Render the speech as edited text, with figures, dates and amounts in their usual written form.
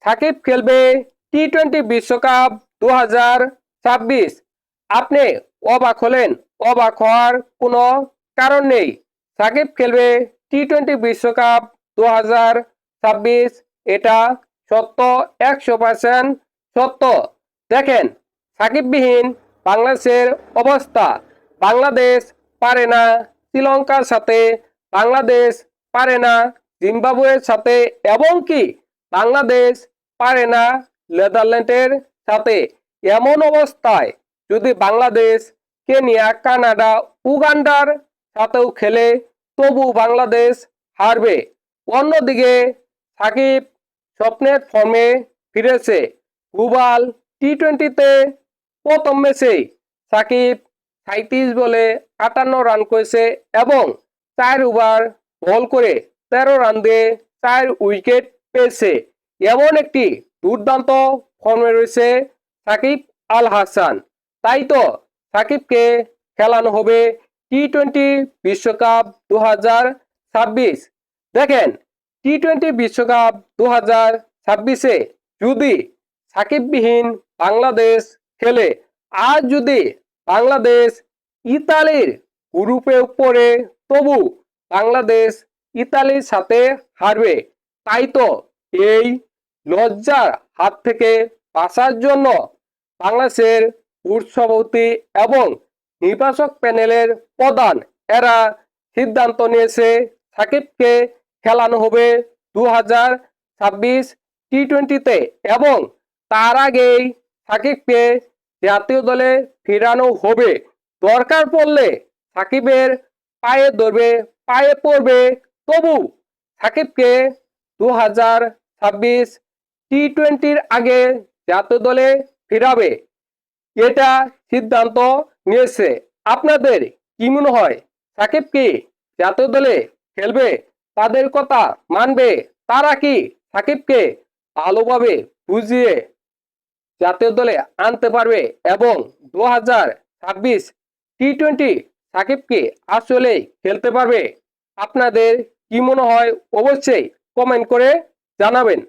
সাকিব খেলবে টি-20 বিশ্বকাপ 2026। আপনি অবাক হলেন? অবাক হওয়ার কোনো কারণ নেই। সাকিব খেলবে টি-20 বিশ্বকাপ 2026, এটা সত্য, 100% সত্য। দেখেন, সাকিববিহীন বাংলাদেশের অবস্থা। বাংলাদেশ পারে না শ্রীলঙ্কার সাথে, বাংলাদেশ পারে না জিম্বাবুয়ের সাথে, এবং কি বাংলাদেশ পারে না নেদারল্যান্ডের সাথে। এমন অবস্থায় যদি বাংলাদেশ কেনিয়া, কানাডা, উগান্ডার সাথেও খেলে, তবু বাংলাদেশ হারবে। অন্যদিকে সাকিব স্বপ্নের ফর্মে ফিরেছে। গ্লোবাল টি-20তে প্রথম ম্যাচেই সাকিব 37 বলে 58 রান করেছে এবং 4 ওভার বল করে 13 রান দিয়ে 4 উইকেট পেয়েছে। এমন একটি দুর্দান্ত ফর্মে রয়েছে সাকিব আল হাসান। তাই তো সাকিবকে খেলানো হবে টি-20 বিশ্বকাপ 2026। দেখেন, টি-20 বিশ্বকাপ 2026-এ যদি সাকিববিহীন বাংলাদেশ খেলে, আর যদি বাংলাদেশ ইতালির গ্রুপে পড়ে, তবু বাংলাদেশ ইতালির সাথে হারবে। তাই তো এই লজ্জার হাত থেকে বাঁচার জন্য বাংলাদেশের বোর্ড সভাপতি এবং নির্বাচক প্যানেলের প্রধান এরা সিদ্ধান্ত নিয়েছে সাকিবকে খেলানো হবে 2026 টি-20তে, এবং তার আগেই সাকিবকে জাতীয় দলে ফেরানো হবে। দরকার পড়লে সাকিবের পায়ে ধরবে, পায়ে পড়বে, তবু সাকিবকে 2026 টি-20-র আগে জাতীয় দলে ফেরাবে, এটা সিদ্ধান্ত নিয়েছে। আপনাদের কি মনে হয়, সাকিব কি জাতীয় দলে খেলবে? তাদের কথা মানবে? তারা কি সাকিবকে ভালোভাবে বুঝিয়ে জাতীয় দলে আনতে পারবে এবং 2026 টি-20 সাকিবকে আসলেই খেলতে পারবে? আপনাদের কি মনে হয় অবশ্যই কমেন্ট করে জানাবেন।